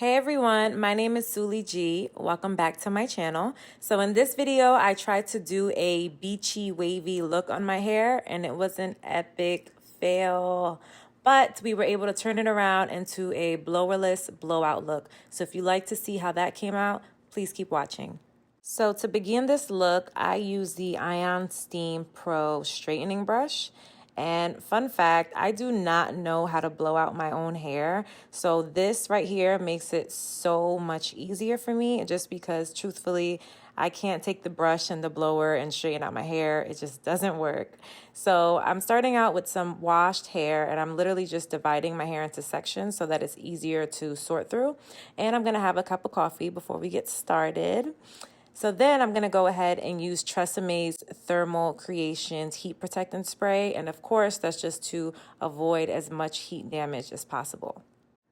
Hey everyone, my name is Suli G. Welcome back to my channel. So in this video, I tried to do a beachy wavy look on my hair and it was an epic fail. But we were able to turn it around into a blowerless blowout look. So if you like to see how that came out, please keep watching. So to begin this look, I use the Ion Steam Pro straightening brush. And fun fact, I do not know how to blow out my own hair. So this right here makes it so much easier for me just because truthfully, I can't take the brush and the blower and straighten out my hair. It just doesn't work. So I'm starting out with some washed hair and I'm literally just dividing my hair into sections so that it's easier to sort through. And I'm gonna have a cup of coffee before we get started. So then I'm going to go ahead and use TRESsemme's Thermal Creations Heat Protectant Spray. And of course, that's just to avoid as much heat damage as possible.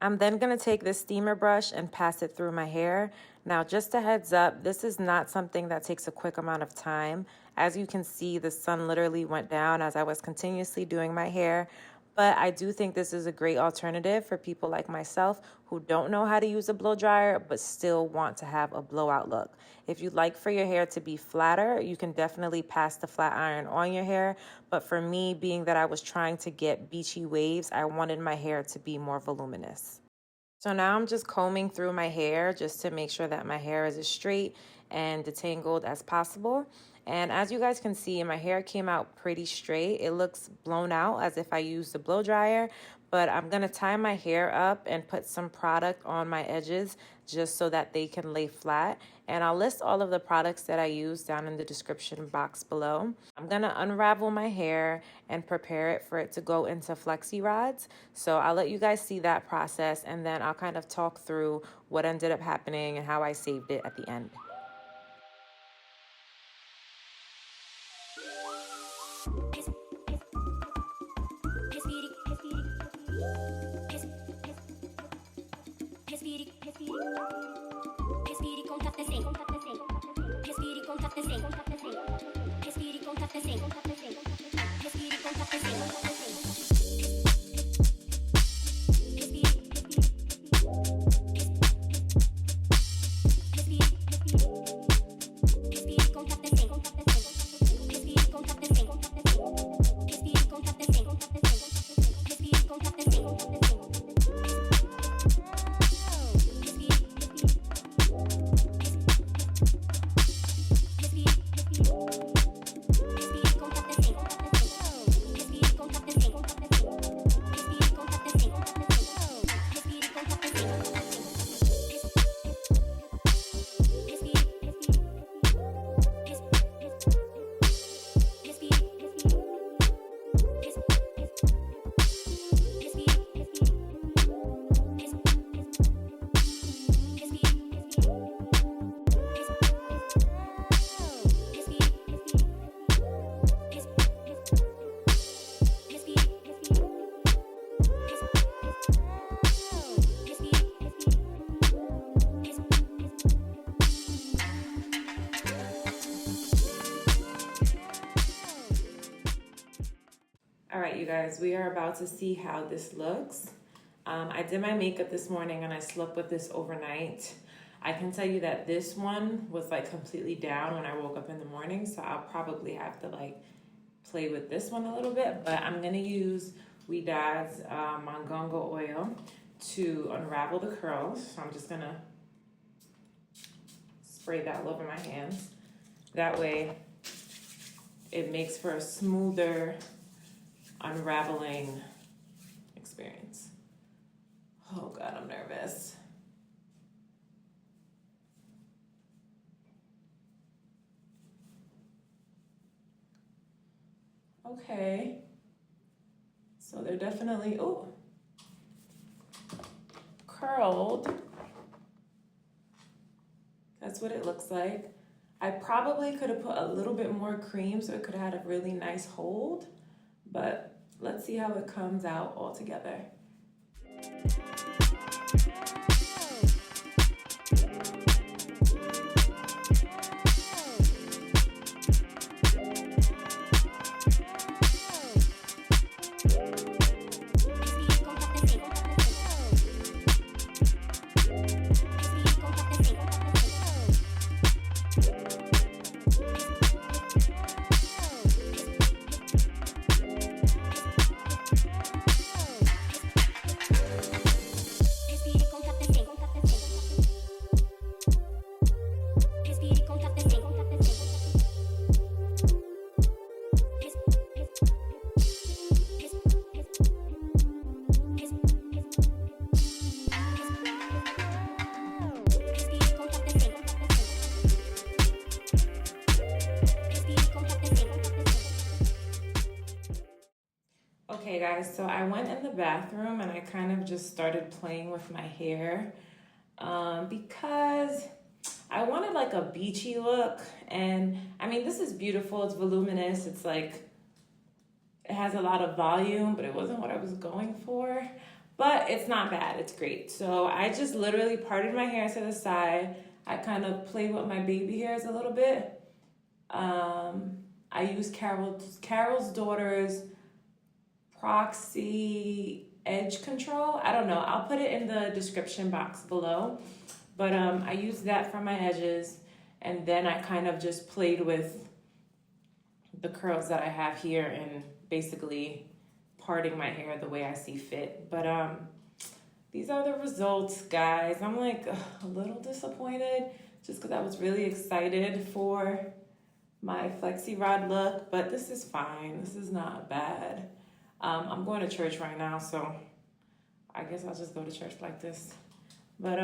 I'm then going to take this steamer brush and pass it through my hair. Now, just a heads up, this is not something that takes a quick amount of time. As you can see, the sun literally went down as I was continuously doing my hair. But I do think this is a great alternative for people like myself who don't know how to use a blow dryer but still want to have a blowout look. If you'd like for your hair to be flatter, you can definitely pass the flat iron on your hair. But for me, being that I was trying to get beachy waves, I wanted my hair to be more voluminous. So now I'm just combing through my hair just to make sure that my hair is as straight and detangled as possible. And as you guys can see, my hair came out pretty straight. It looks blown out as if I used a blow dryer, but I'm gonna tie my hair up and put some product on my edges just so that they can lay flat. And I'll list all of the products that I use down in the description box below. I'm gonna unravel my hair and prepare it for it to go into flexi rods. So I'll let you guys see that process and then I'll kind of talk through what ended up happening and how I saved it at the end. All right, you guys, we are about to see how this looks. I did my makeup this morning and I slept with this overnight. I can tell you that this one was like completely down when I woke up in the morning, so I'll probably have to like play with this one a little bit, but I'm gonna use Ouidad's Mongongo oil to unravel the curls. So I'm just gonna spray that all over my hands. That way it makes for a smoother unraveling experience. Oh God, I'm nervous. Okay. So they're definitely, oh, curled. That's what it looks like. I probably could have put a little bit more cream so it could have had a really nice hold, but let's see how it comes out all together. guys, so I went in the bathroom and I kind of just started playing with my hair because I wanted like a beachy look. And I mean, this is beautiful, it's voluminous, it's like, it has a lot of volume, but it wasn't what I was going for. But it's not bad, it's great. So I just literally parted my hair to the side. I kind of played with my baby hairs a little bit. I used Carol's daughter's Proxy Edge Control. I don't know, I'll put it in the description box below. But I used that for my edges. And then I kind of just played with the curls that I have here and basically parting my hair the way I see fit. But these are the results, guys. I'm like a little disappointed just because I was really excited for my flexi rod look, but this is fine. This is not bad. I'm going to church right now, so I guess I'll just go to church like this. But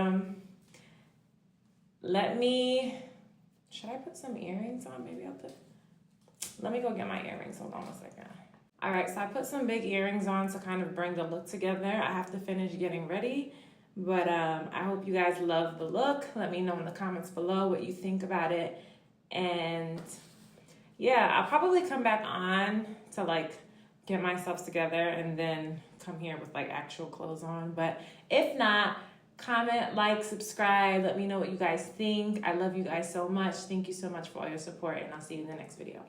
should I put some earrings on? Maybe let me go get my earrings. Hold on a second. All right, so I put some big earrings on to kind of bring the look together. I have to finish getting ready, but I hope you guys love the look. Let me know in the comments below what you think about it. And yeah, I'll probably come back on to like get myself together and then come here with like actual clothes on. But if not, comment, like, subscribe. Let me know what you guys think. I love you guys so much. Thank you so much for all your support, and I'll see you in the next video.